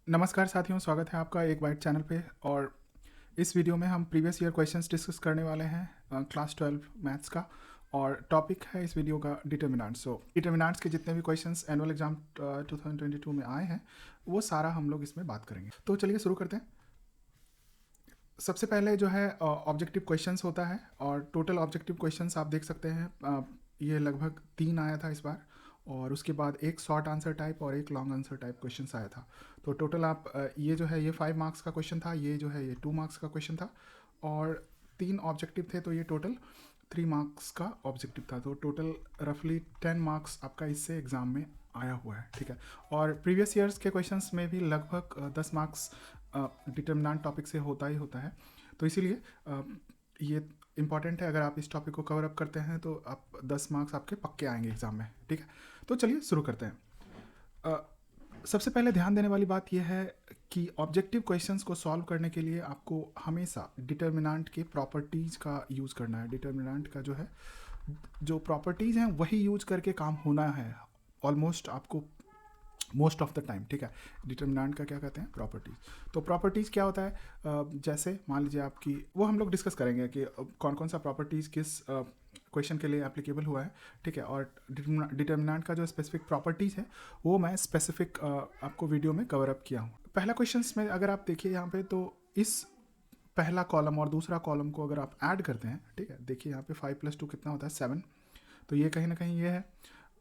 नमस्कार साथियों, स्वागत है आपका एक बाइट चैनल पे। और इस वीडियो में हम प्रीवियस ईयर क्वेश्चंस डिस्कस करने वाले हैं क्लास 12 मैथ्स का। और टॉपिक है इस वीडियो का डिटर्मिनेंट्स। डिटर्मिनेंट्स के जितने भी क्वेश्चंस एनुअल एग्जाम 2022 में आए हैं वो सारा हम लोग इसमें बात करेंगे। तो चलिए शुरू करते हैं। सबसे पहले जो है ऑब्जेक्टिव क्वेश्चंस होता है, और टोटल ऑब्जेक्टिव क्वेश्चंस आप देख सकते हैं ये लगभग 3 आया था इस बार। और उसके बाद एक शॉर्ट आंसर टाइप और एक लॉन्ग आंसर टाइप क्वेश्चंस आया था। तो टोटल आप ये जो है ये 5 मार्क्स का क्वेश्चन था, ये जो है ये 2 मार्क्स का क्वेश्चन था, और 3 ऑब्जेक्टिव थे, तो ये टोटल 3 मार्क्स का ऑब्जेक्टिव था। तो टोटल रफली 10 मार्क्स आपका इससे एग्ज़ाम में आया हुआ है, ठीक है। और प्रीवियस ईयर्स के क्वेश्चंस में भी लगभग 10 मार्क्स डिटर्मिनेंट टॉपिक से होता ही होता है। तो इसीलिए ये इंपॉर्टेंट है, अगर आप इस टॉपिक को कवर अप करते हैं तो आप 10 मार्क्स आपके पक्के आएंगे एग्जाम में, ठीक है। तो चलिए शुरू करते हैं। सबसे पहले ध्यान देने वाली बात यह है कि ऑब्जेक्टिव क्वेश्चंस को सॉल्व करने के लिए आपको हमेशा डिटर्मिनेंट के प्रॉपर्टीज़ का यूज़ करना है। डिटर्मिनेंट का जो है जो प्रॉपर्टीज़ हैं वही यूज करके काम होना है ऑलमोस्ट आपको, मोस्ट ऑफ द टाइम, ठीक है। डिटर्मिनेंट का क्या कहते हैं, प्रॉपर्टीज़। तो प्रॉपर्टीज़ क्या होता है, जैसे मान लीजिए आपकी, वो हम लोग डिस्कस करेंगे कि कौन कौन सा प्रॉपर्टीज़ किस क्वेश्चन के लिए एप्लीकेबल हुआ है, ठीक है। और डिटर्मिनेंट का जो स्पेसिफिक प्रॉपर्टीज़ है वो मैं स्पेसिफिक आपको वीडियो में कवर अप किया हूँ। पहला क्वेश्चन में अगर आप देखिए यहाँ पे, तो इस पहला कॉलम और दूसरा कॉलम को अगर आप ऐड करते हैं, ठीक है, देखिए यहाँ पे 5 + 2 कितना होता है, 7। तो ये कहीं ना कहीं ये है।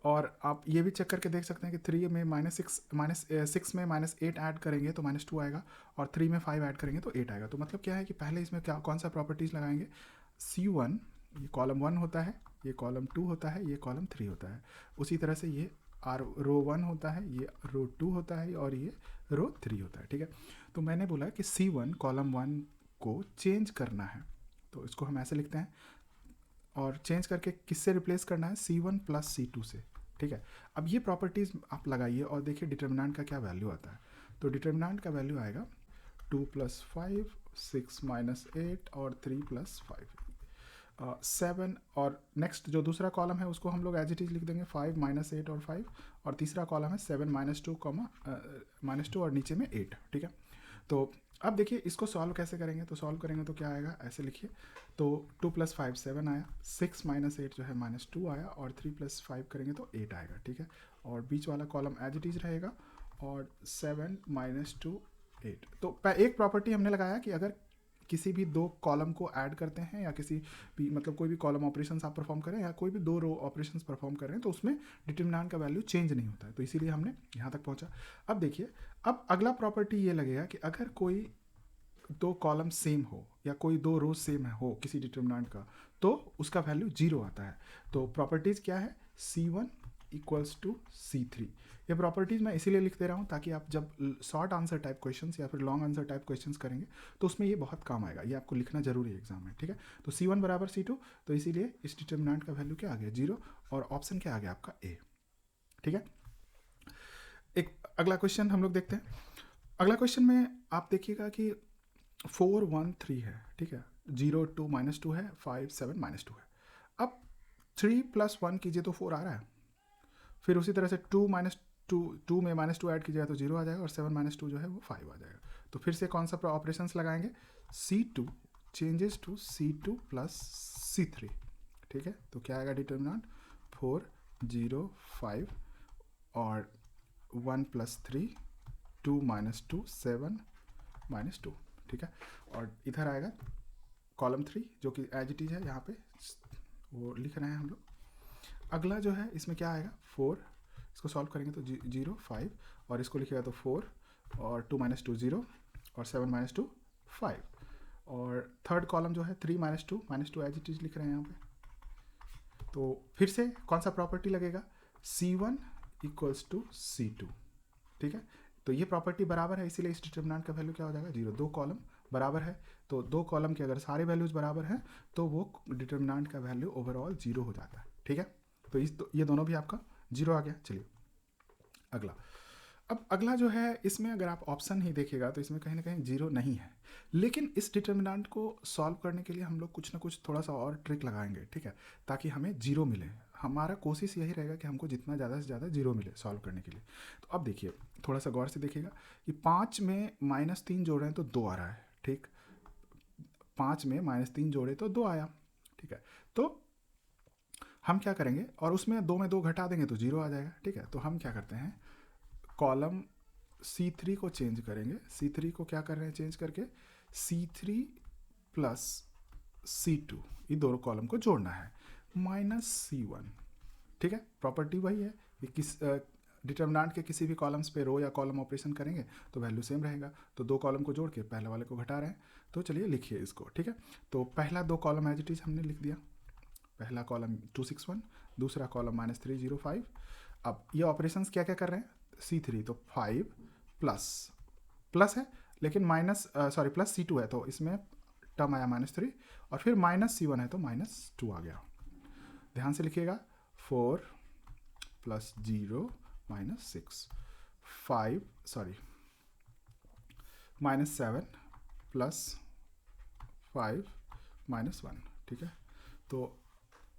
और आप ये भी चेक करके देख सकते हैं कि 3 में -6 में -8 ऐड करेंगे तो -2 आएगा, और 3 में 5 ऐड करेंगे तो 8 आएगा। तो मतलब क्या है कि पहले इसमें क्या कौन सा प्रॉपर्टीज़ लगाएंगे, C1 ये कॉलम 1 होता है, ये कॉलम 2 होता है, ये कॉलम 3 होता है। उसी तरह से ये रो 1 होता है, ये रो 2 होता है, और ये रो 3 होता है, ठीक है। तो मैंने बोला कि C1 कॉलम 1 को चेंज करना है, तो इसको हम ऐसे लिखते हैं। और चेंज करके किससे रिप्लेस करना है, C1 + C2 से, ठीक है। अब ये प्रॉपर्टीज़ आप लगाइए और देखिए डिटर्मिनेंट का क्या वैल्यू आता है। तो डिटर्मिनेंट का वैल्यू आएगा 2 + 5, 6 - 8 और 3 + 5, 7। और नेक्स्ट जो दूसरा कॉलम है उसको हम लोग एज इट इज़ लिख देंगे 5 - 8 और 5। और तीसरा कॉलम है 7 - 2 -2 और नीचे में 8, ठीक है। तो अब देखिए इसको सॉल्व कैसे करेंगे, तो सॉल्व करेंगे तो क्या आएगा, ऐसे लिखिए। तो 2 + 5 7 आया, 6 - 8 जो है -2 आया, और 3 + 5 करेंगे तो 8 आएगा, ठीक है। और बीच वाला कॉलम एज इट इज़ रहेगा, और 7 - 2 8। तो एक प्रॉपर्टी हमने लगाया कि अगर किसी भी दो कॉलम को ऐड करते हैं, या किसी भी मतलब कोई भी कॉलम ऑपरेशंस आप परफॉर्म करें, या कोई भी दो रो ऑपरेशंस परफॉर्म कर रहे हैं, तो उसमें डिटर्मिनेंट का वैल्यू चेंज नहीं होता है। तो इसीलिए हमने यहाँ तक पहुँचा। अब देखिए, अब अगला प्रॉपर्टी ये लगेगा कि अगर कोई दो कॉलम सेम हो या कोई दो रो सेम हो किसी डिटर्मिनेंट का, तो उसका वैल्यू 0 आता है। तो प्रॉपर्टीज़ क्या है, C1 = C3। ये प्रॉपर्टीज़ मैं इसीलिए लिख दे रहा हूँ ताकि आप जब शॉर्ट आंसर टाइप क्वेश्चंस या फिर लॉन्ग आंसर टाइप क्वेश्चंस करेंगे तो उसमें ये बहुत काम आएगा। ये आपको लिखना जरूरी है एग्जाम में, ठीक है। तो C1 = C2, तो इसीलिए इस डिटर्मिनेंट का वैल्यू क्या आ गया, 0। और ऑप्शन क्या आ गया आपका, A, ठीक है। एक अगला क्वेश्चन हम लोग देखते हैं। अगला क्वेश्चन में आप देखिएगा कि 4 1 3 है, ठीक है। 0 2 -2 है, 5 7 -2 है। अब 3 + 1 कीजिए तो 4 आ रहा है। फिर उसी तरह से 2 - 2 में -2 ऐड कीजिएगा तो 0 आ जाएगा, और 7 - 2 जो है वो 5 आ जाएगा। तो फिर से कौन सा ऑपरेशंस लगाएंगे, C2 changes to C2 + C3, ठीक है। तो क्या आएगा डिटर्मिनेंट, 4 0 5 और 1 + 3 2 - 2 7 -2, ठीक है। और इधर आएगा कॉलम 3 जो कि एज इट इज है, यहाँ पे वो लिख रहे हैं हम लोग। अगला जो है इसमें क्या आएगा, 4। इसको सॉल्व करेंगे तो 0 5, और इसको लिखिएगा तो 4, और 2 - 2 0, और 7 - 2 5। और थर्ड कॉलम जो है 3 - 2 एज इट इज लिख रहे हैं यहाँ पे। तो फिर से कौन सा प्रॉपर्टी लगेगा, C1 = C2, ठीक है। तो ये प्रॉपर्टी बराबर है, इसीलिए इस डिटर्मिनेंट का वैल्यू क्या हो जाएगा, 0। दो कॉलम बराबर है, तो दो कॉलम के अगर सारे वैल्यूज बराबर हैं तो वो डिटर्मिनेंट का वैल्यू ओवरऑल 0 हो जाता है, ठीक है। तो ये दोनों भी आपका 0 आ गया। चलिए अगला। अब अगला जो है इसमें अगर आप ऑप्शन ही देखिएगा तो इसमें कहीं ना कहीं 0 नहीं है, लेकिन इस डिटर्मिनेंट को सॉल्व करने के लिए हम लोग कुछ ना कुछ थोड़ा सा और ट्रिक लगाएंगे, ठीक है, ताकि हमें 0 मिले। हमारा कोशिश यही रहेगा कि हमको जितना ज़्यादा से ज़्यादा जीरो मिले सॉल्व करने के लिए। तो अब देखिए थोड़ा सा गौर से देखिएगा कि 5 में -3 जोड़ रहे हैं तो 2 आ रहा है, ठीक। 5 में -3 जोड़े तो 2 आया, ठीक है। तो हम क्या करेंगे, और उसमें 2 में 2 घटा देंगे तो 0 आ जाएगा, ठीक है। तो हम क्या करते हैं, कॉलम C3 को चेंज करेंगे। C3 को क्या कर रहे हैं चेंज करके, C3 प्लस C2 ये दोनों कॉलम को जोड़ना है, -C1, ठीक है। प्रॉपर्टी वही है कि किस डिटर्मिनेंट के किसी भी कॉलम्स पे रो या कॉलम ऑपरेशन करेंगे तो वैल्यू सेम रहेगा। तो 2 कॉलम को जोड़ के पहले वाले को घटा रहे हैं, तो चलिए लिखिए इसको, ठीक है। तो पहला 2 कॉलम एज इट इज हमने लिख दिया, पहला कॉलम 261, दूसरा कॉलम -305। अब ये ऑपरेशंस क्या क्या कर रहे हैं, C3 तो 5 प्लस है लेकिन प्लस C2 है तो इसमें टर्म आया -3, और फिर -C1 है तो -2 आ गया। ध्यान से लिखिएगा, 4 प्लस 0 -6, -7 प्लस 5 -1, ठीक है। तो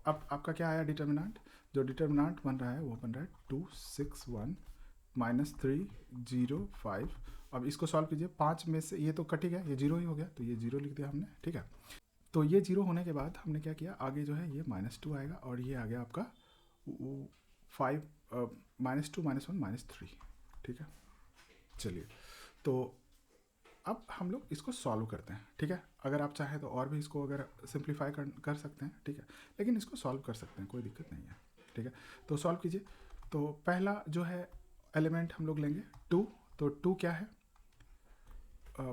अब आपका क्या आया डिटर्मिनेंट, जो डिटर्मिनेंट बन रहा है वो बन रहा है 261 -305। अब इसको सॉल्व कीजिए, 5 में से ये तो कट ही गया, ये 0 ही हो गया, तो ये 0 लिख दिया हमने, ठीक है। तो ये 0 होने के बाद हमने क्या किया, आगे जो है ये -2 आएगा, और ये आ गया आपका 5 -2 -1 -3, ठीक है। चलिए तो अब हम लोग इसको सॉल्व करते हैं, ठीक है। अगर आप चाहें तो और भी इसको अगर सिंप्लीफाई कर सकते हैं, ठीक है, लेकिन इसको सॉल्व कर सकते हैं, कोई दिक्कत नहीं है, ठीक है। तो सॉल्व कीजिए। तो पहला जो है एलिमेंट हम लोग लेंगे 2, तो 2 क्या है,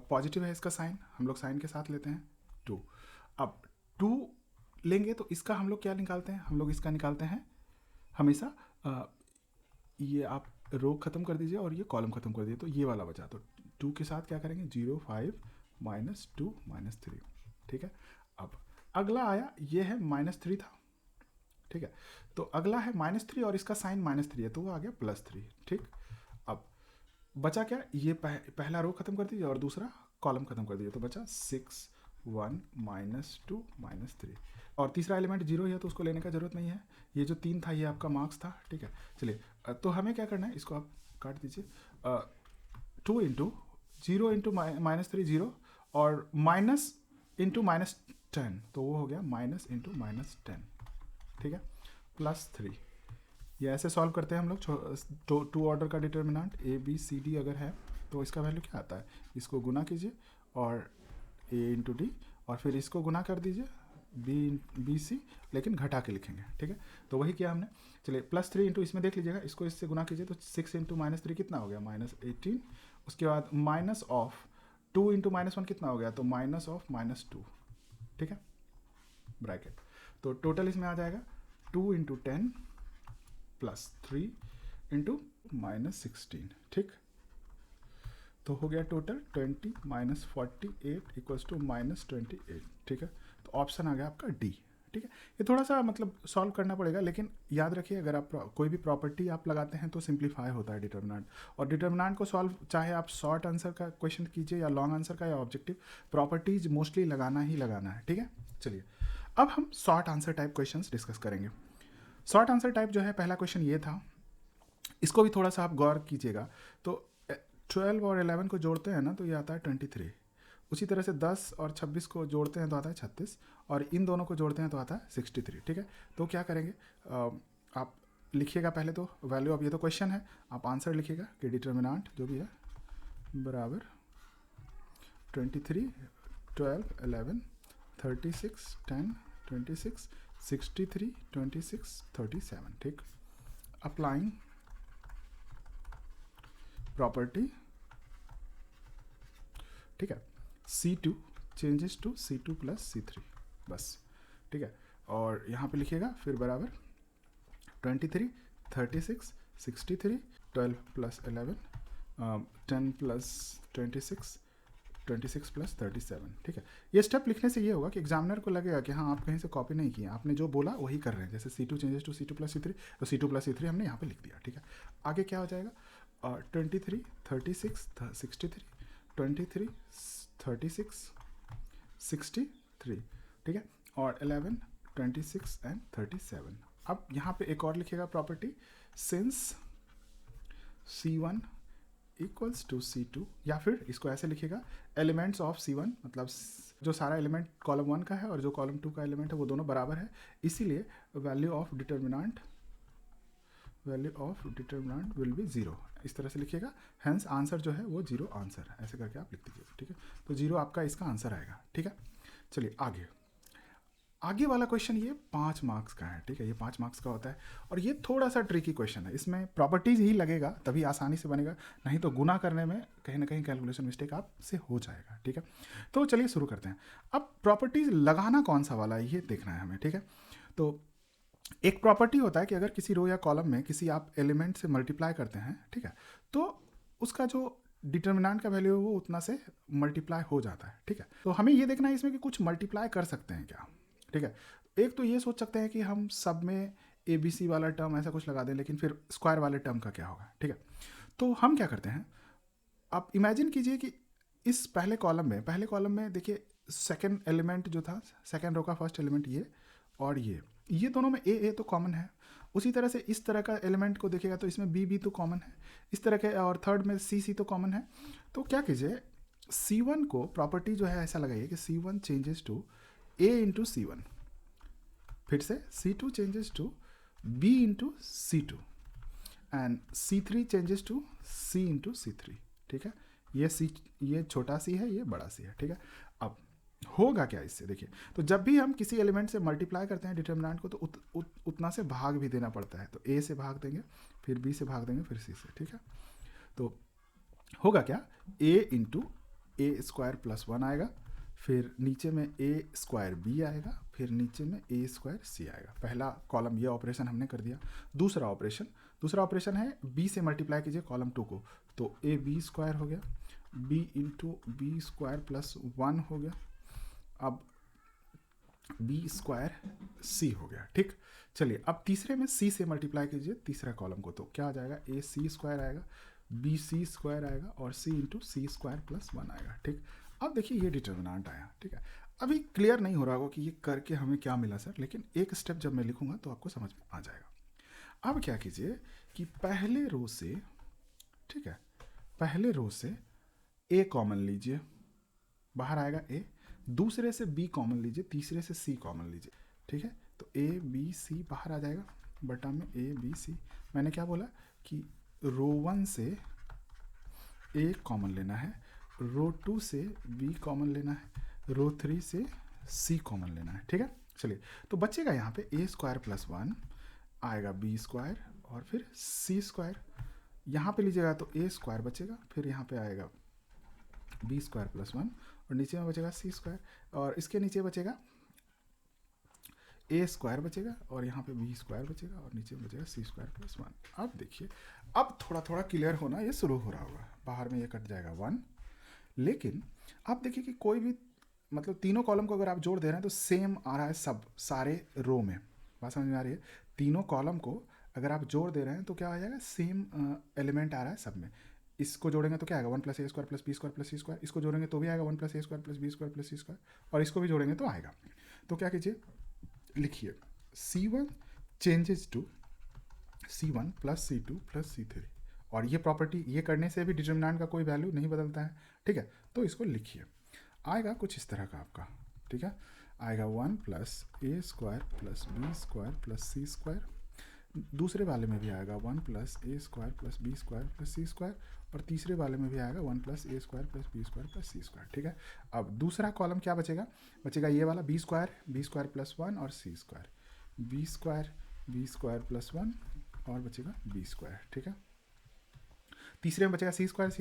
पॉजिटिव है इसका साइन, हम लोग साइन के साथ लेते हैं 2। अब 2 लेंगे तो इसका हम लोग क्या निकालते हैं, हम लोग इसका निकालते हैं हमेशा, ये आप रो ख़त्म कर दीजिए और ये कॉलम ख़त्म कर दीजिए, तो ये वाला बचा, तो 2 के साथ क्या करेंगे 0 5 -2 -3, ठीक है। अब अगला आया, ये है -3 था, ठीक है। तो अगला है -3 और इसका साइन -3 है तो वो आ गया +3, ठीक। अब बचा क्या, ये पहला रो ख़त्म कर दीजिए और दूसरा कॉलम ख़त्म कर दीजिए, तो बचा 6 1 -2 -3, और तीसरा एलिमेंट 0 ही है तो उसको लेने का ज़रूरत नहीं है। ये जो 3 था ये आपका मार्क्स था, ठीक है। चलिए तो हमें क्या करना है, इसको आप काट दीजिए, 2 इंटू 0 इंटू -3 0, और माइनस इंटू -10 तो वो हो गया माइनस इंटू -10, ठीक है, +3। ये ऐसे सॉल्व करते हैं हम लोग। 2 ऑर्डर का डिटर्मिनेंट ABCD अगर है तो इसका वैल्यू क्या आता है, इसको गुना कीजिए और A इंटू डी, और फिर इसको गुना कर दीजिए BC, लेकिन घटा के लिखेंगे, ठीक है। तो वही किया हमने। चलिए +3 इंटू इसमें देख लीजिएगा, इसको इससे गुना कीजिए तो 6 इंटू -3 कितना हो गया -18, उसके बाद माइनस ऑफ 2 इंटू -1 कितना हो गया, तो माइनस ऑफ -2, ठीक है, ब्रैकेट। तो टोटल इसमें आ जाएगा 2 इंटू 10 प्लस 3 इंटू -16, ठीक। तो हो गया टोटल 20 -48 इक्वल्स टू -28, ठीक है। तो ऑप्शन आ गया आपका डी, ठीक है। ये थोड़ा सा मतलब सॉल्व करना पड़ेगा, लेकिन याद रखिए अगर आप कोई भी प्रॉपर्टी आप लगाते हैं तो सिंप्लीफाई होता है डिटर्मिनेंट, और डिटर्मिनेंट को सॉल्व चाहे आप शॉर्ट आंसर का क्वेश्चन कीजिए या लॉन्ग आंसर का या ऑब्जेक्टिव, प्रॉपर्टीज मोस्टली लगाना ही लगाना है, ठीक है। चलिए अब हम short answer type question discuss करेंगे। शॉर्ट आंसर टाइप जो है, पहला क्वेश्चन ये था, इसको भी थोड़ा सा आप गौर कीजिएगा। तो 12 और 11 को जोड़ते हैं ना तो ये आता है 23, उसी तरह से 10 और 26 को जोड़ते हैं तो आता है 36, और इन दोनों को जोड़ते हैं तो आता है 63, ठीक है। तो क्या करेंगे, आप लिखिएगा पहले तो वैल्यू, अब ये तो क्वेश्चन है, आप आंसर लिखिएगा कि डिटर्मिनेंट जो भी है बराबर 23 12 11 36 10 26 63 26 37, ठीक। अप्लाइंग प्रॉपर्टी, ठीक है, C2 changes to C2 plus C3, बस, ठीक है। और यहाँ पे लिखिएगा फिर बराबर 23 36 63 12 प्लस 11 10 प्लस 26 26 प्लस 37, ठीक है। ये स्टेप लिखने से ये होगा कि एग्जामिनर को लगेगा कि हाँ आप कहीं से कॉपी नहीं किए, आपने जो बोला वही कर रहे हैं। जैसे C2 changes to C2 plus C3, तो C2 प्लस C3 हमने यहाँ पे लिख दिया, ठीक है। आगे क्या हो जाएगा, 23 36 63 23 36 63, ठीक है, और 11 26 एंड 37, अब यहाँ पे एक और लिखेगा property, since C1 equals to C2, या फिर इसको ऐसे लिखेगा, एलिमेंट्स ऑफ C1, मतलब जो सारा एलिमेंट कॉलम 1 का है और जो कॉलम 2 का एलिमेंट है वो दोनों बराबर है, इसीलिए value of determinant will be 0, इस तरह से लिखिएगा। हेंस आंसर जो है वो 0 आंसर है, ऐसे करके आप लिख दीजिए, ठीक है। तो 0 आपका इसका आंसर आएगा, ठीक है। चलिए आगे वाला क्वेश्चन ये 5 मार्क्स का है, ठीक है। ये 5 मार्क्स का होता है और ये थोड़ा सा ट्रिकी क्वेश्चन है, इसमें प्रॉपर्टीज ही लगेगा तभी आसानी से बनेगा, नहीं तो गुना करने में कहीं ना कहीं कैलकुलेशन मिस्टेक आपसे हो जाएगा, ठीक है। तो चलिए शुरू करते हैं। अब प्रॉपर्टीज लगाना कौन सा वाला है ये देखना है हमें, ठीक है। तो एक प्रॉपर्टी होता है कि अगर किसी रो या कॉलम में किसी आप एलिमेंट से मल्टीप्लाई करते हैं, ठीक है, तो उसका जो डिटर्मिनेंट का वैल्यू है वो उतना से मल्टीप्लाई हो जाता है, ठीक है। तो हमें ये देखना है इसमें कि कुछ मल्टीप्लाई कर सकते हैं क्या, ठीक है। एक तो ये सोच सकते हैं कि हम सब में ABC वाला टर्म ऐसा कुछ लगा दें, लेकिन फिर स्क्वायर वाले टर्म का क्या होगा, ठीक है। तो हम क्या करते हैं, आप इमेजिन कीजिए कि इस पहले कॉलम में देखिए सेकेंड एलिमेंट जो था, सेकेंड रो का फर्स्ट एलिमेंट ये और ये दोनों में ए तो कॉमन है। उसी तरह से इस तरह का एलिमेंट को देखेगा तो इसमें बी तो कॉमन है, इस तरह के, और थर्ड में सी तो कॉमन है। तो क्या कीजिए, C1 को प्रॉपर्टी जो है ऐसा लगाइए कि C1 changes to A into C1, फिर से C2 changes to B into C2 and C3 changes to C into C3, ठीक है। ये छोटा सी है, ये बड़ा सी है, ठीक है। अब होगा क्या इससे, देखिए, तो जब भी हम किसी एलिमेंट से मल्टीप्लाई करते हैं डिटर्मिनेंट को, तो उतना से भाग भी देना पड़ता है। तो A से भाग देंगे, फिर B से भाग देंगे, फिर C से, ठीक है। तो होगा क्या, A इंटू A² प्लस 1 आएगा, फिर नीचे में A² B आएगा, फिर नीचे में A² C आएगा। पहला कॉलम ये ऑपरेशन हमने कर दिया। दूसरा ऑपरेशन है B से मल्टीप्लाई कीजिए कॉलम 2 को, तो AB² हो गया, B इंटू B² प्लस 1 हो गया, अब B² C हो गया, ठीक। चलिए अब तीसरे में C से मल्टीप्लाई कीजिए तीसरा कॉलम को, तो क्या आ जाएगा, AC² आएगा, BC² आएगा और C इंटू C² प्लस 1 आएगा, ठीक। अब देखिए ये डिटर्मिनेंट आया, ठीक है। अभी क्लियर नहीं हो रहा होगा कि ये करके हमें क्या मिला सर, लेकिन एक स्टेप जब मैं लिखूंगा तो आपको समझ में आ जाएगा। अब क्या कीजिए कि पहले रो से, ठीक है, पहले रो से A कॉमन लीजिए, बाहर आएगा A, दूसरे से B कॉमन लीजिए, तीसरे से C कॉमन लीजिए, ठीक है। तो A B C बाहर आ जाएगा, बटा में A B C। मैंने क्या बोला कि रो 1 से A कॉमन लेना है, रो 2 से B कॉमन लेना है, रो 3 से C कॉमन लेना है, ठीक है। चलिए तो बचेगा यहाँ पे A² प्लस 1 आएगा, B² और फिर C²। यहाँ पे लीजिएगा तो A² बचेगा, फिर यहाँ पे आएगा B² प्लस 1 और नीचे में बचेगा C², और इसके नीचे बचेगा A² बचेगा और यहाँ पे B² बचेगा और नीचे बचेगा C² प्लस 1। अब देखिए, अब थोड़ा थोड़ा क्लियर होना ये शुरू हो रहा होगा, बाहर में ये कट जाएगा 1, लेकिन आप देखिए कि कोई भी, मतलब तीनों कॉलम को अगर आप जोड़ दे रहे हैं तो सेम आ रहा है सब सारे रो में, बात समझ में आ रही है। तीनों कॉलम को अगर आप जोड़ दे रहे हैं तो क्या आ जाएगा, सेम एलिमेंट आ रहा है सब में। इसको जोड़ेंगे तो क्या आएगा, 1 + A² plus B² plus C², इसको जोड़ेंगे तो भी आएगा 1 + A² plus B² plus C², और इसको भी जोड़ेंगे तो आएगा। तो क्या कीजिए, लिखिए C1 changes to C1 plus C2 plus C3, और ये प्रॉपर्टी ये करने से भी डिटर्मिनेंट का कोई वैल्यू नहीं बदलता है, ठीक है। तो इसको लिखिए, आएगा कुछ इस तरह का आपका, ठीक है, आएगा 1 + A² plus B² plus C², दूसरे वाले में भी आएगा 1 + A² plus B² plus C², और तीसरे वाले में भी आएगा 1 + A² plus B² plus C², ठीक है। अब दूसरा कॉलम क्या बचेगा, ये वाला B² प्लस 1 और C², B² प्लस 1 और बचेगा B², ठीक है। तीसरे में बचेगा C² एंड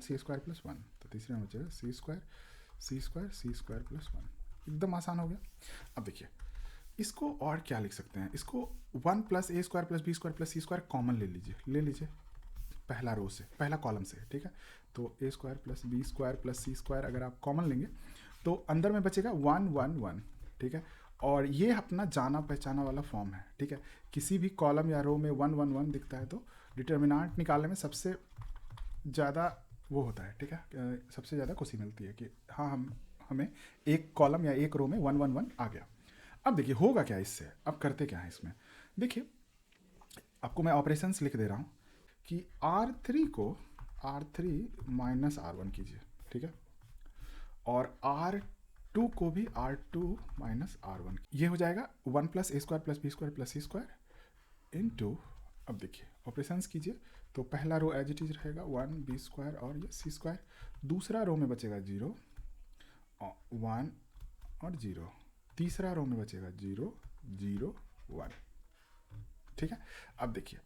C² प्लस 1, तो तीसरे में बचेगा C² प्लस 1। एकदम आसान हो गया। अब देखिए इसको और क्या लिख सकते हैं, इसको 1 + A² plus B² plus C² common ले लीजिए पहला रो से, पहला कॉलम से, ठीक है। तो A² plus B² plus C² अगर आप कॉमन लेंगे तो अंदर में बचेगा 1 1 1, ठीक है। और ये अपना जाना पहचाना वाला फॉर्म है, ठीक है। किसी भी कॉलम या रो में 1 1 1 दिखता है तो डिटर्मिनेंट निकालने में सबसे ज़्यादा वो होता है, ठीक है, सबसे ज़्यादा खुशी मिलती है कि हाँ हमें एक कॉलम या एक रो में 1 1 1 आ गया। अब देखिए होगा क्या इससे, अब करते क्या है इसमें, देखिए, आपको मैं ऑपरेशंस लिख दे रहा हूँ कि R3 को R3 माइनस R1 कीजिए, ठीक है, और R2 को भी R2 माइनस R1, ये हो जाएगा 1 प्लस ए square plus B square plus सी स्क्वायर इनटू, अब देखिए ऑपरेशंस कीजिए तो पहला रो एज इट इज रहेगा 1 बी स्क्वायर और ये सी स्क्वायर, दूसरा रो में बचेगा 0 1 और 0, तीसरा रो में बचेगा 0 0 1, ठीक है। अब देखिए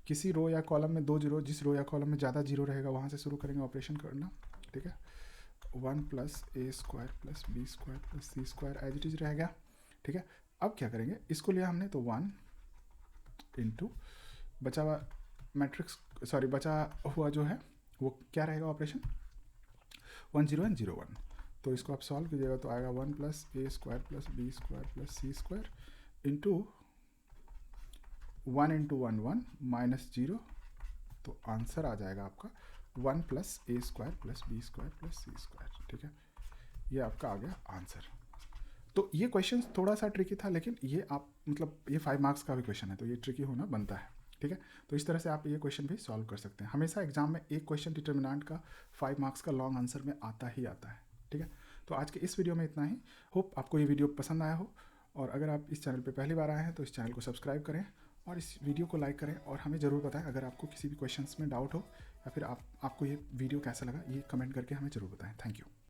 किसी रो या कॉलम में 2 जीरो, जिस रो या कॉलम में ज़्यादा जीरो रहेगा वहाँ से शुरू करेंगे ऑपरेशन करना, ठीक है। 1 plus A square plus B square plus C square as it is रहेगा, ठीक है। अब क्या करेंगे, इसको लिया हमने तो 1 इंटू बचा हुआ मैट्रिक्स, सॉरी बचा हुआ जो है वो क्या रहेगा ऑपरेशन 1 0 एंड 0 1, तो इसको आप सॉल्व कीजिएगा तो आएगा 1 प्लस ए square plus B square plus सी स्क्वायर इंटू 1 इंटू 1 1 माइनस 0, तो आंसर आ जाएगा आपका 1 प्लस ए square plus B square plus सी स्क्वायर, ठीक है। ये आपका आ गया आंसर। तो ये क्वेश्चन थोड़ा सा ट्रिकी था, लेकिन ये आप मतलब ये 5 मार्क्स का भी क्वेश्चन है तो ये ट्रिकी होना बनता है, ठीक है। तो इस तरह से आप ये क्वेश्चन भी सॉल्व कर सकते हैं। हमेशा एग्जाम में एक क्वेश्चन डिटर्मिनेंट का 5 मार्क्स का लॉन्ग आंसर में आता ही आता है, ठीक है। तो आज के इस वीडियो में इतना ही। होप आपको ये वीडियो पसंद आया हो, और अगर आप इस चैनल पर पहली बार आए हैं तो इस चैनल को सब्सक्राइब करें और इस वीडियो को लाइक करें, और हमें ज़रूर बताएं अगर आपको किसी भी क्वेश्चंस में डाउट हो, या फिर आपको ये वीडियो कैसा लगा ये कमेंट करके हमें ज़रूर बताएं। Thank you.